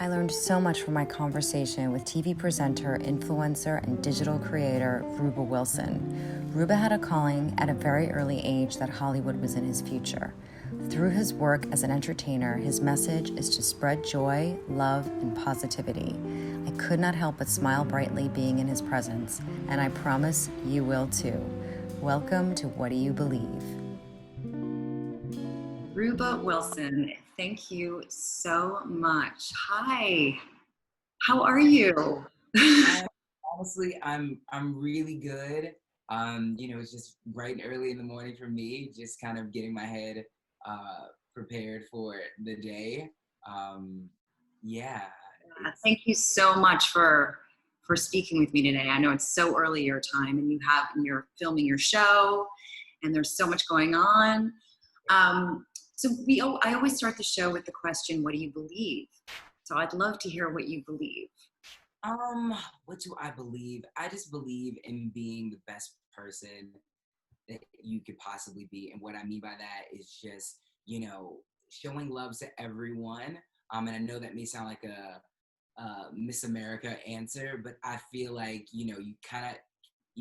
I learned so much from my conversation with TV presenter, influencer, and digital creator Ruba Wilson. Ruba had a calling at a very early age that Hollywood was in his future. Through his work as an entertainer, his message is to spread joy, love, and positivity. I could not help but smile brightly being in his presence, and I promise you will too. Welcome to What Do You Believe? Ruba Wilson, thank you so much. Hi, how are you? I honestly, I'm really good. It's just bright and early in the morning for me, just kind of getting my head prepared for the day. Um, yeah, it's Thank you so much for speaking with me today. I know it's so early your time, and you're filming your show, and there's so much going on. Um, I always start the show with the question, "What do you believe?" So I'd love to hear what you believe. um, what do I believe? I just believe in being the best person that you could possibly be, and what I mean by that is just showing love to everyone. And I know that may sound like a Miss America answer, but I feel like you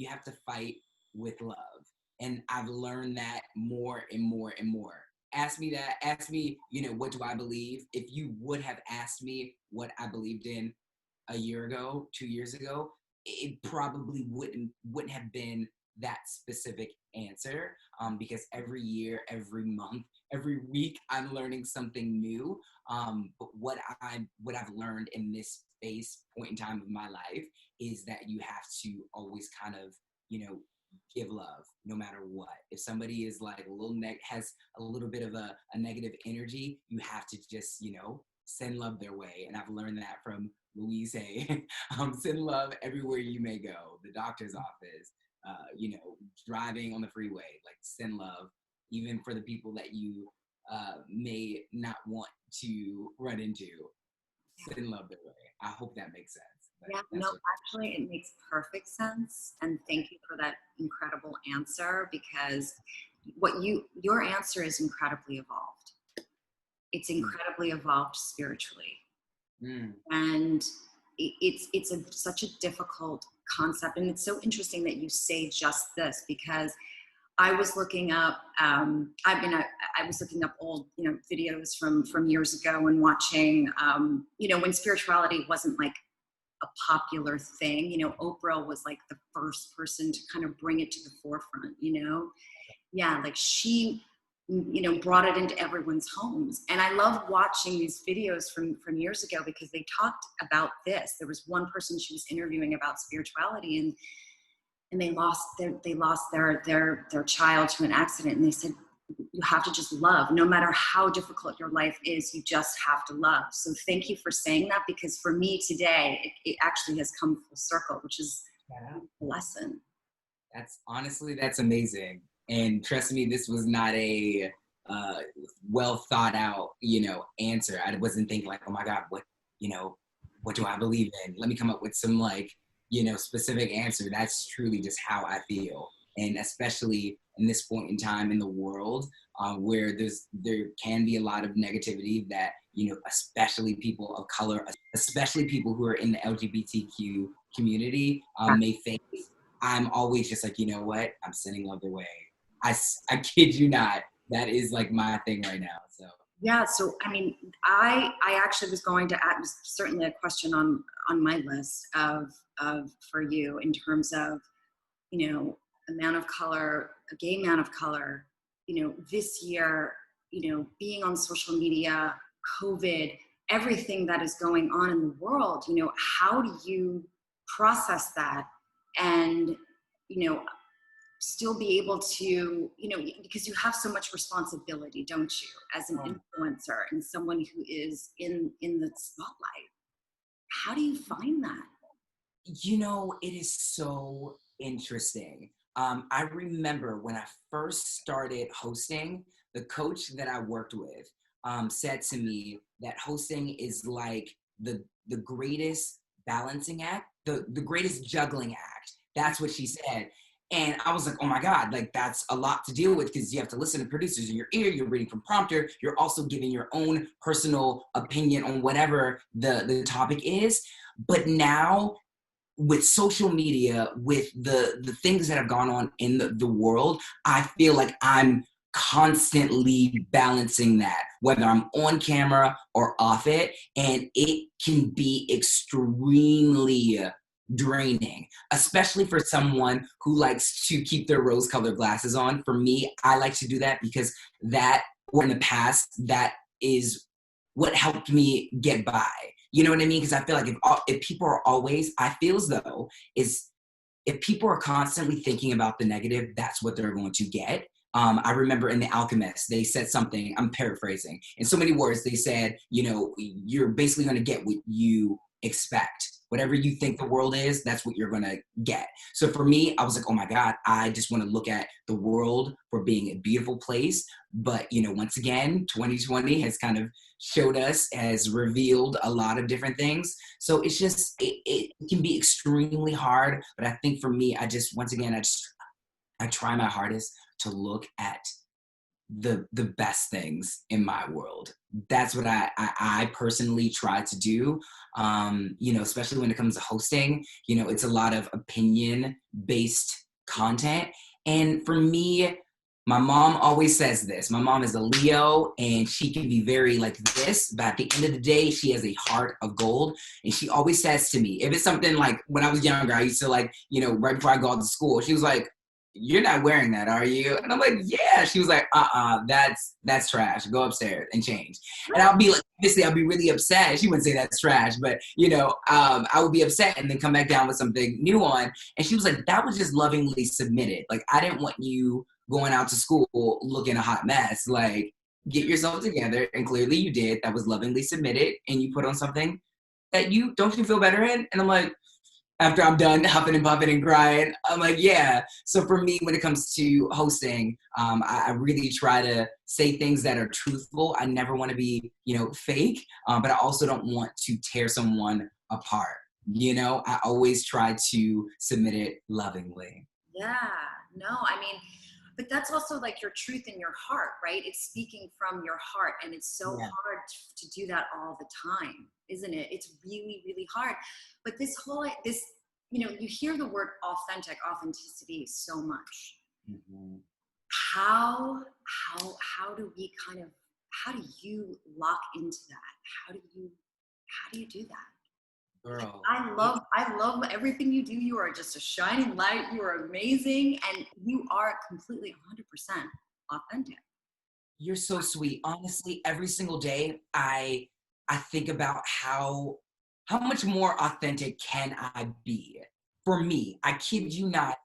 have to fight with love, and I've learned that more and more and more. Ask me, what do I believe? If you would have asked me what I believed in a year ago, 2 years ago, it probably wouldn't have been that specific answer, because every year, every month, every week, I'm learning something new. But what I've learned in this space point in time of my life is that you have to always kind of give love no matter what. If somebody is like has a little bit of a negative energy, you have to just send love their way. And I've learned that from Louise Hay. Send love everywhere you may go. The doctor's office, driving on the freeway, like send love, even for the people that you may not want to run into. Send love their way. I hope that makes sense. But Yeah, no, that's what. actually, it makes perfect sense. And thank you for that incredible answer because your answer is incredibly evolved. It's incredibly evolved spiritually. Mm. And such a difficult concept. And it's so interesting that you say just this because I was looking up, I was looking up old, videos from years ago and watching, when spirituality wasn't like a popular thing. Oprah was like the first person to kind of bring it to the forefront. Yeah, like she, brought it into everyone's homes. And I love watching these videos from years ago because they talked about this. There was one person she was interviewing about spirituality, and they lost their child to an accident, and they said, you have to just love. No matter how difficult your life is, you just have to love. So thank you for saying that, because for me today, it actually has come full circle, which is Yeah. a lesson. That's amazing. And trust me, this was not a well thought out, answer. I wasn't thinking like, oh my God, what do I believe in? Let me come up with some like, specific answer. That's truly just how I feel. And especially in this point in time in the world, where there can be a lot of negativity that, especially people of color, especially people who are in the LGBTQ community, may face. I'm always just like, you know what? I'm sending love their way. I kid you not. That is like my thing right now. So Yeah, so I mean, I actually was going to add, certainly a question on my list of for you in terms of, a man of color, a gay man of color, this year, being on social media, COVID, everything that is going on in the world, how do you process that and, still be able to, because you have so much responsibility, don't you, as an influencer and someone who is in the spotlight? How do you find that? it is so interesting. I remember when I first started hosting, the coach that I worked with said to me that hosting is like the greatest balancing act, the greatest juggling act. That's what she said. And I was like, oh my God, like that's a lot to deal with because you have to listen to producers in your ear, you're reading from prompter, you're also giving your own personal opinion on whatever the topic is. But now with social media, with the things that have gone on in the world, I feel like I'm constantly balancing that, whether I'm on camera or off it, and it can be extremely draining, especially for someone who likes to keep their rose-colored glasses on. For me, I like to do that because that, or in the past, that is what helped me get by. You know what I mean? Because I feel like if people are always, I feel as though is if people are constantly thinking about the negative, that's what they're going to get. I remember in The Alchemist, they said something, I'm paraphrasing, in so many words, they said, you know, you're basically going to get what you expect. Whatever you think the world is, that's what you're going to get. So for me, I was like, oh my God, I just want to look at the world for being a beautiful place. But, you know, once again, 2020 has kind of showed us, has revealed a lot of different things. So it's just, it can be extremely hard. But I think for me, once again, I try my hardest to look at the best things in my world. That's what I personally try to do. You know, especially when it comes to hosting, you know, it's a lot of opinion based content. And for me, my mom always says this. My mom is a Leo and she can be very like this, but at the end of the day, she has a heart of gold. And she always says to me, if it's something like when I was younger, I used to like, you know, right before I go out to school, she was like, you're not wearing that, are you? And I'm like, yeah. She was like, that's trash. Go upstairs and change. And I'll be like, obviously I'll be really upset. She wouldn't say that's trash, but you know, I would be upset and then come back down with something new on. And she was like, that was just lovingly submitted. Like, I didn't want you going out to school looking a hot mess. Like, get yourself together. And clearly you did. That was lovingly submitted. And you put on something that you feel better in. And I'm like, after I'm done huffing and puffing and crying, I'm like, yeah. So for me, when it comes to hosting, I really try to say things that are truthful. I never want to be, you know, fake, but I also don't want to tear someone apart. You know, I always try to submit it lovingly. Yeah, no, I mean, but that's also like your truth in your heart, right? It's speaking from your heart, and it's so Yeah. hard to do that all the time, isn't it? It's really, really hard. But this, you know, you hear the word authenticity so much. Mm-hmm. How do we kind of, how do you lock into that? How do you do that? Girl. I love everything you do. You are just a shining light. You are amazing. And you are completely 100% authentic. You're so sweet. Honestly, every single day I think about how much more authentic can I be? For me, I kid you not.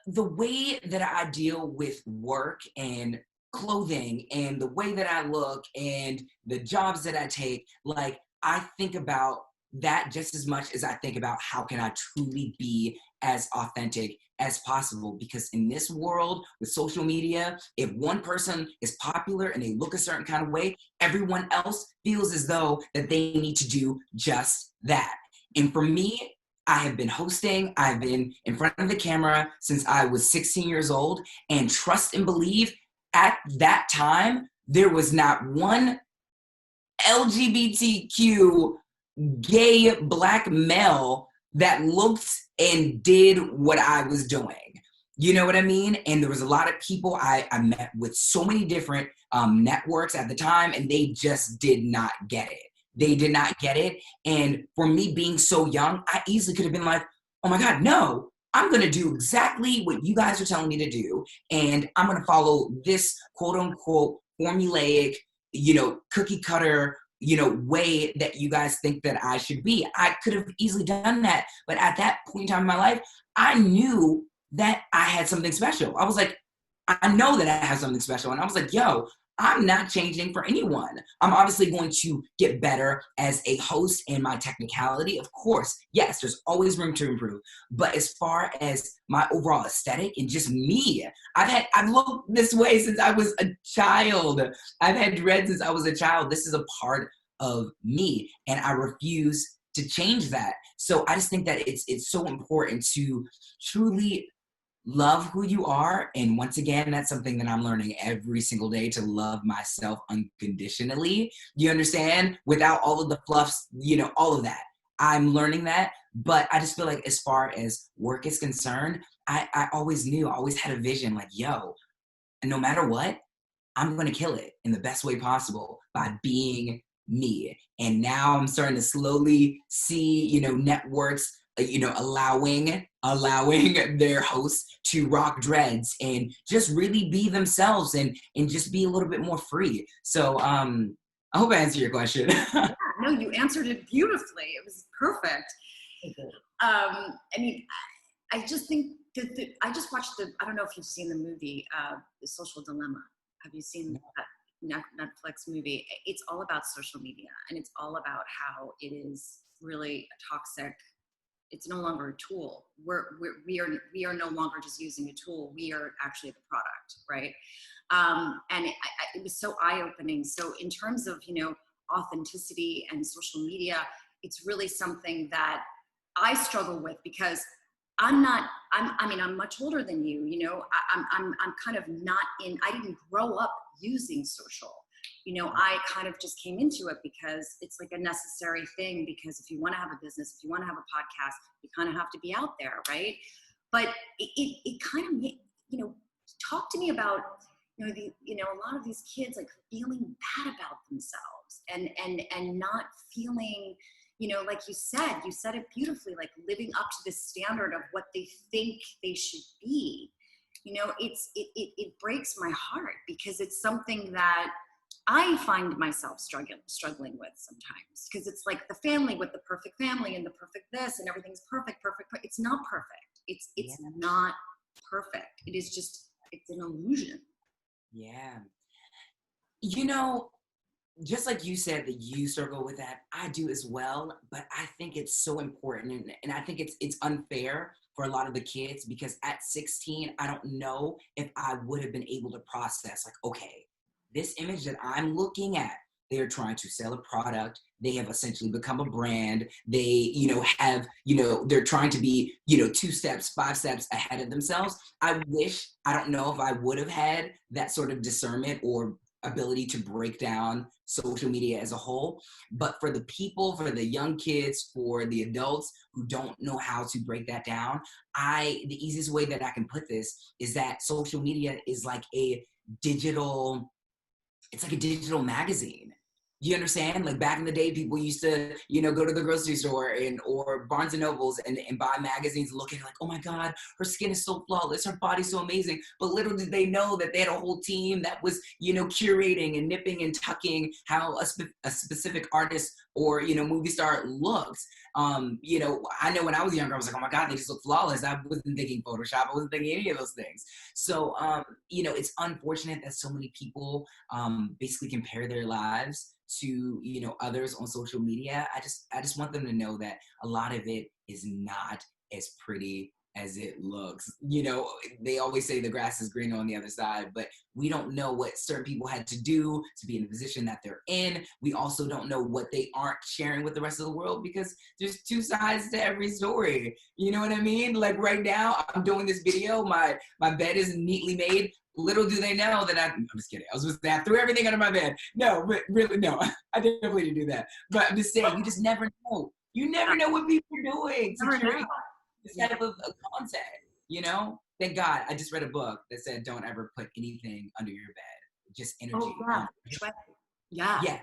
The way that I deal with work and clothing and the way that I look and the jobs that I take, like I think about that just as much as I think about how can I truly be as authentic as possible. Because in this world with social media, if one person is popular and they look a certain kind of way, everyone else feels as though that they need to do just that. And for me, I have been hosting, I've been in front of the camera since I was 16 years old, and trust and believe, at that time, there was not one LGBTQ gay black male that looked and did what I was doing. You know what I mean? And there was a lot of people I met with so many different networks at the time, and they just did not get it. They did not get it. And for me being so young, I easily could have been like, oh my God, no, I'm going to do exactly what you guys are telling me to do. And I'm going to follow this quote unquote formulaic, you know, cookie cutter, you know, way that you guys think that I should be. I could have easily done that. But at that point in time in my life, I knew that I had something special. I was like, I know that I have something special. And I was like, yo, I'm not changing for anyone. I'm obviously going to get better as a host in my technicality. Of course, yes, there's always room to improve. But as far as my overall aesthetic and just me, I've looked this way since I was a child. I've had dreads since I was a child. This is a part of me, and I refuse to change that. So I just think that it's so important to truly love who you are. And once again, that's something that I'm learning every single day, to love myself unconditionally. You understand? Without all of the fluffs, all of that. I'm learning that. But I just feel like as far as work is concerned, I always knew, I always had a vision like, yo, no matter what, I'm going to kill it in the best way possible by being me. And now I'm starting to slowly see, networks, allowing their hosts to rock dreads and just really be themselves and just be a little bit more free. So I hope I answered your question. Yeah, no, you answered it beautifully. It was perfect. I mean, I just think that I just watched I don't know if you've seen the movie, The Social Dilemma. Have you seen that Netflix movie? It's all about social media, and it's all about how it is really a toxic. It's no longer a tool. We are no longer just using a tool. We are actually the product, right? And it was so eye-opening. So in terms of authenticity and social media, it's really something that I struggle with, because I'm much older than you, I'm kind of not I didn't grow up using social. I kind of just came into it because it's like a necessary thing, because if you want to have a business, if you want to have a podcast, you kind of have to be out there, right? But it kind of made, talk to me about, a lot of these kids like feeling bad about themselves and not feeling, like you said it beautifully, like living up to the standard of what they think they should be. It breaks my heart, because it's something that I find myself struggling with sometimes, because it's like the family with the perfect family and the perfect this and everything's perfect. It's not perfect. It's not perfect. It is just, it's an illusion. Yeah. Just like you said that you struggle with that, I do as well. But I think it's so important, and I think it's unfair for a lot of the kids, because at 16, I don't know if I would have been able to process like, okay, this image that I'm looking at, they're trying to sell a product. They have essentially become a brand. They, they're trying to be, 2 steps, 5 steps ahead of themselves. I don't know if I would have had that sort of discernment or ability to break down social media as a whole. But for the people, for the young kids, for the adults who don't know how to break that down, the easiest way that I can put this is that social media is like a digital magazine. You understand? Like back in the day, people used to, go to the grocery store or Barnes and Nobles and buy magazines, looking like, oh my God, her skin is so flawless, her body's so amazing. But little did they know that they had a whole team that was, curating and nipping and tucking how a specific artist or, movie star looks. I know when I was younger, I was like, oh my God, they just look flawless. I wasn't thinking Photoshop. I wasn't thinking any of those things. So, it's unfortunate that so many people basically compare their lives to others on social media. I just want them to know that a lot of it is not as pretty as it looks. They always say the grass is greener on the other side, but we don't know what certain people had to do to be in the position that they're in. We also don't know what they aren't sharing with the rest of the world, because there's 2 sides to every story. You know what I mean? Like right now, I'm doing this video. My bed is neatly made. Little do they know that I'm just kidding. I was just saying, I threw everything under my bed. No, but really, no, I definitely didn't do that. But I'm just saying, you just never know. You never know what people are doing to create this type of content, Thank God, I just read a book that said, don't ever put anything under your bed. Just energy. Oh, yeah. Yeah.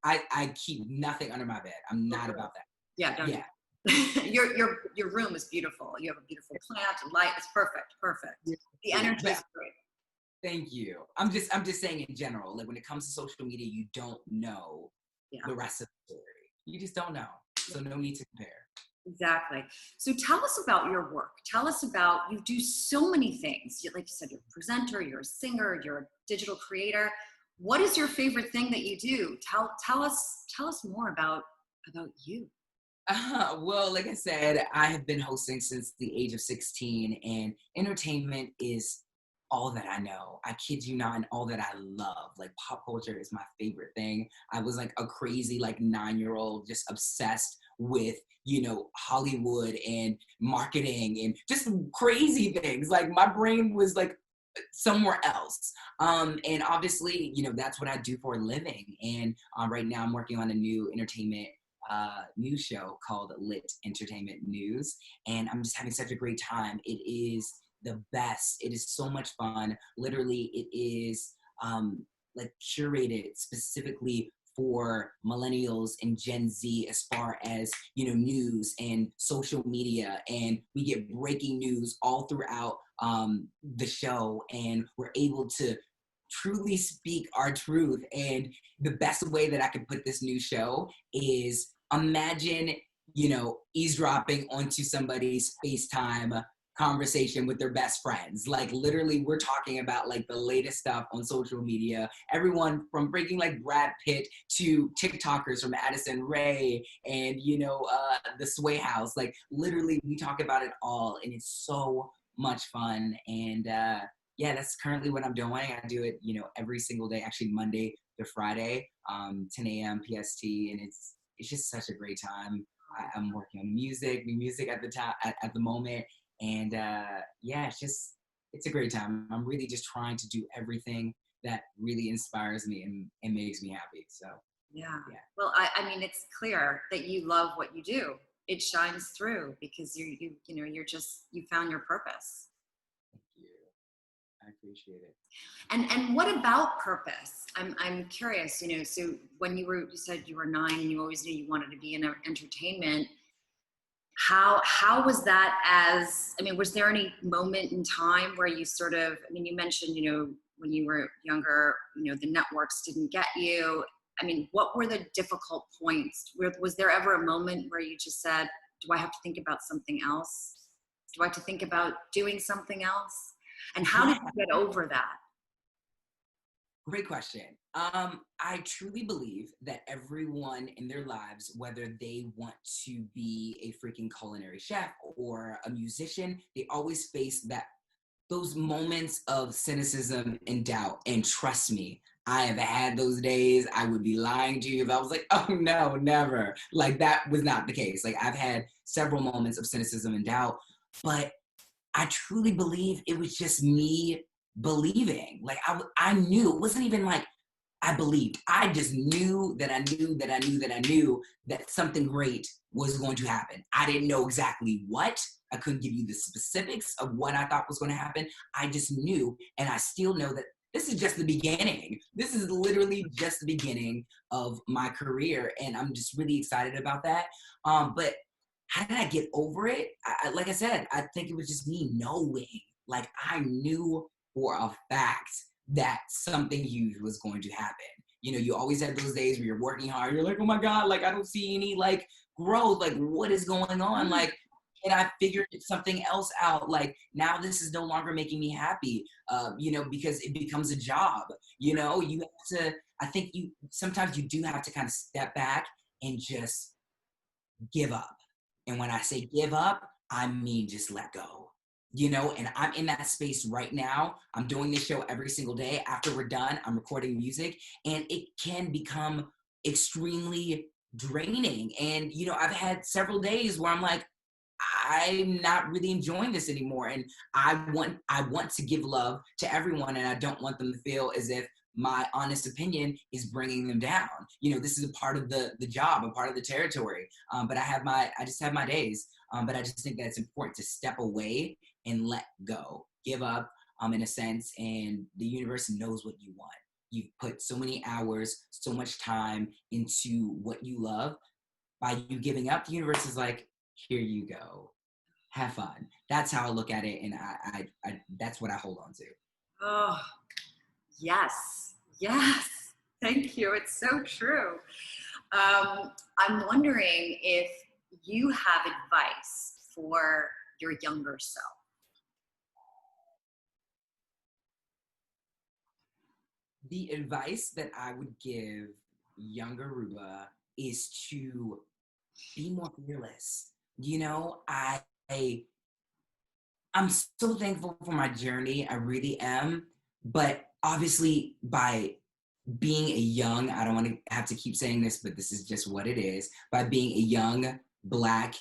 I keep nothing under my bed. I'm not about that. Yeah, don't. Yeah. Your room is beautiful. You have a beautiful plant, light. It's perfect. The energy is great. Thank you. I'm just saying in general, like when it comes to social media, you don't know the rest of the story. You just don't know. So no need to compare. Exactly. So tell us about your work. Tell us about, you do so many things. Like you said, you're a presenter, you're a singer, you're a digital creator. What is your favorite thing that you do? Tell us more about you. Well, like I said, I have been hosting since the age of 16, and entertainment is all that I know. I kid you not, and all that I love. Like pop culture is my favorite thing. I was like a crazy like 9-year-old, just obsessed with, you know, Hollywood and marketing and just crazy things. Like my brain was like somewhere else. And obviously, you know, that's what I do for a living. And right now I'm working on a new entertainment news show called Lit Entertainment News. And I'm just having such a great time. It is the best. It is so much fun. Literally, it is like curated specifically for millennials and Gen Z as far as, you know, news and social media. And we get breaking news all throughout the show, and we're able to truly speak our truth. And the best way that I could put this new show is imagine, you know, eavesdropping onto somebody's FaceTime conversation with their best friends. Like literally we're talking about like the latest stuff on social media, everyone from breaking like Brad Pitt to TikTokers from Addison Rae and, you know, the Sway House. Like literally we talk about it all, and it's so much fun. And yeah, that's currently what I'm doing. I do it, you know, every single day, actually Monday to Friday, 10 a.m. PST, and it's just such a great time. I'm working on new music at the time, at the moment, and yeah, it's a great time. I'm really just trying to do everything that really inspires me and makes me happy. So Yeah. yeah. Well, I mean, it's clear that you love what you do. It shines through because you know, you found your purpose. Thank you. I appreciate it. And what about purpose? I'm curious, you know, so when you said you were 9 and you always knew you wanted to be in entertainment. How was that I mean, was there any moment in time where you sort of, I mean, you mentioned, you know, when you were younger, you know, the networks didn't get you. I mean, what were the difficult points? Was there ever a moment where you just said, do I have to think about something else? Do I have to think about doing something else? And how did Yeah. you get over that? Great question. I truly believe that everyone in their lives, whether they want to be a freaking culinary chef or a musician, they always face those moments of cynicism and doubt. And trust me, I have had those days. I would be lying to you if I was like, oh no, never. Like that was not the case. Like I've had several moments of cynicism and doubt, but I truly believe it was just me believing. Like I knew it wasn't even like I believed. I just knew that I knew that I knew that I knew that something great was going to happen. I didn't know exactly what. I couldn't give you the specifics of what I thought was going to happen. I just knew, and I still know that this is just the beginning. This is literally just the beginning of my career, and I'm just really excited about that. But how did I get over it? Like I said, I think it was just me knowing. Like I knew for a fact that something huge was going to happen. You know, you always have those days where you're working hard. You're like, oh my God, like I don't see any like growth. Like what is going on? Like, and I figured something else out. Like now this is no longer making me happy, you know, because it becomes a job. You know, you have to, I think sometimes you do have to kind of step back and just give up. And when I say give up, I mean just let go. You know, and I'm in that space right now. I'm doing this show every single day. After we're done, I'm recording music, and it can become extremely draining. And, you know, I've had several days where I'm like, I'm not really enjoying this anymore. And I want to give love to everyone, and I don't want them to feel as if my honest opinion is bringing them down. You know, this is a part of the job, a part of the territory. But I just have my days. But I just think that it's important to step away and let go, give up, in a sense. And the universe knows what you want. You've put so many hours, so much time into what you love. By you giving up, the universe is like, here you go, have fun. That's how I look at it, and I that's what I hold on to. Oh, yes, yes. Thank you. It's so true. I'm wondering if you have advice for your younger self. The advice that I would give younger Ruba is to be more fearless. You know, I I'm so thankful for my journey. I really am. But obviously, by being a young, I don't want to have to keep saying this, but this is just what it is. By being a young Black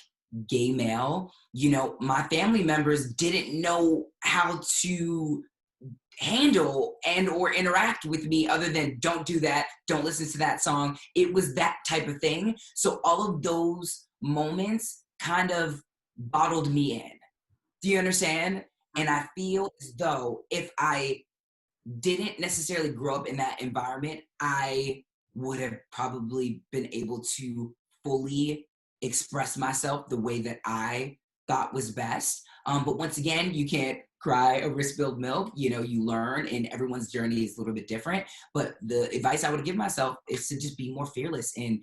gay male, you know, my family members didn't know how to handle and or interact with me other than don't do that, don't listen to that song. It was that type of thing. So all of those moments kind of bottled me in. Do you understand? And I feel as though if I didn't necessarily grow up in that environment, I would have probably been able to fully express myself the way that I thought was best. But once again, you can't cry over spilled milk. You know, you learn, and everyone's journey is a little bit different. But the advice I would give myself is to just be more fearless and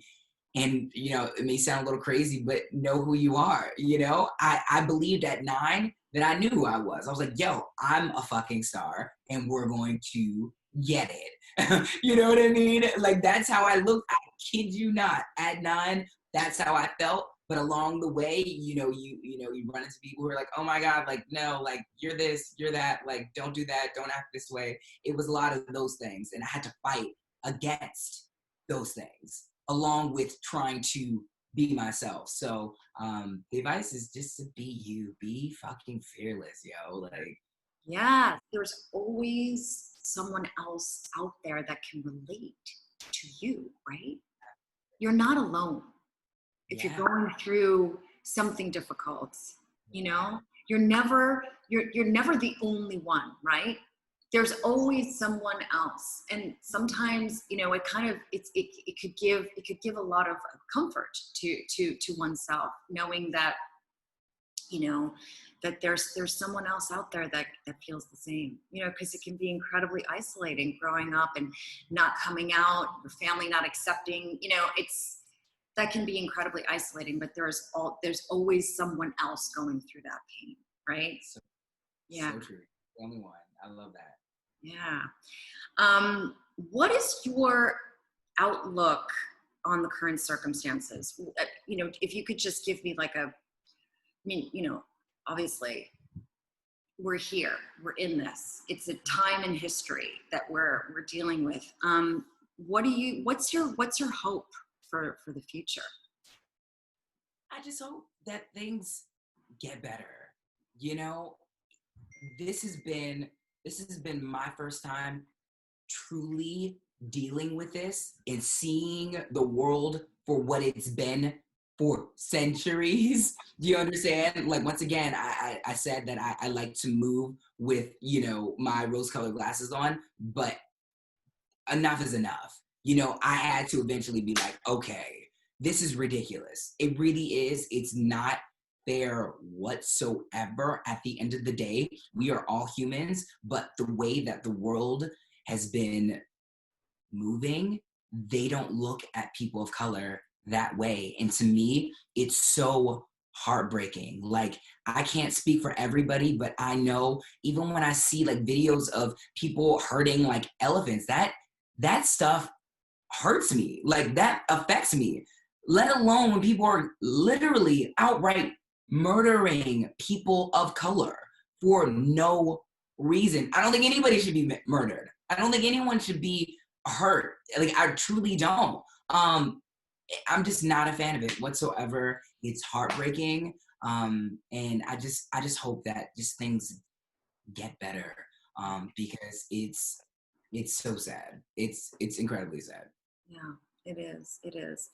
you know, it may sound a little crazy, but know who you are. You know, I believed at 9 that I knew who I was. I was like, yo, I'm a fucking star and we're going to get it. You know what I mean? Like that's how I looked. I kid you not. At 9, that's how I felt. But along the way, you run into people who are like, oh my God, like, no, like you're this, you're that, like, don't do that, don't act this way. It was a lot of those things. And I had to fight against those things along with trying to be myself. So the advice is just to be you, be fucking fearless, yo. Like, Yeah, there's always someone else out there that can relate to you, right? You're not alone. If you're yeah, going through something difficult, you yeah, know, you're never the only one, right? There's always someone else. And sometimes, you know, it could give a lot of comfort to oneself, knowing that, you know, that there's someone else out there that feels the same, you know, because it can be incredibly isolating growing up and not coming out, your family not accepting, you know, it's that can be incredibly isolating, but there's always someone else going through that pain, right? so, Yeah. so true. The only one. I love that. Yeah. What is your outlook on the current circumstances? You know, if you could just give me like I mean, you know, obviously we're here, we're in this. It's a time in history that we're dealing with. What's your hope for the future? I just hope that things get better. You know, this has been this has been my first time truly dealing with this and seeing the world for what it's been for centuries. Do you understand? Like once again, I said that I like to move with, you know, my rose colored glasses on, but enough is enough. You know, I had to eventually be like, okay, this is ridiculous. It really is. It's not fair whatsoever. At the end of the day, we are all humans, but the way that the world has been moving, they don't look at people of color that way. And to me, it's so heartbreaking. Like, I can't speak for everybody, but I know even when I see like videos of people hurting like elephants, that stuff hurts me. Like that affects me. Let alone when people are literally outright murdering people of color for no reason. I don't think anybody should be murdered. I don't think anyone should be hurt. Like I truly don't. I'm just not a fan of it whatsoever. It's heartbreaking. And I just hope that just things get better. Because it's so sad. It's incredibly sad. Yeah, it is. It is.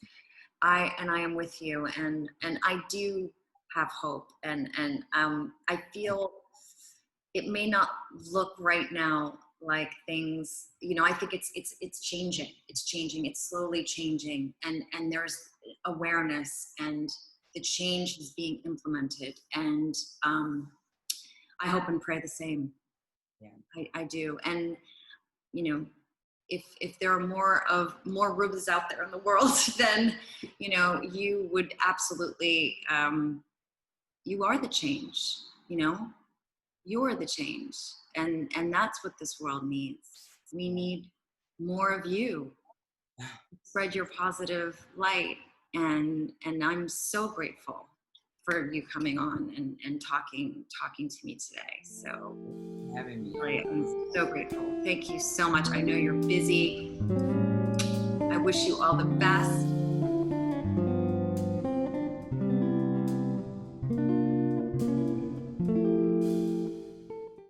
I am with you, and I do have hope, and I feel it may not look right now like things, you know, I think it's changing. It's changing. It's slowly changing, and there's awareness, and the change is being implemented, and I hope and pray the same. Yeah. I do, and you know, if there are more Rubas out there in the world, then you know you would absolutely you are the change. You know, you are the change, and that's what this world needs. We need more of you. Spread your positive light, and I'm so grateful for you coming on and talking to me today. So Having me. I'm so grateful. Thank you so much. I know you're busy. I wish you all the best.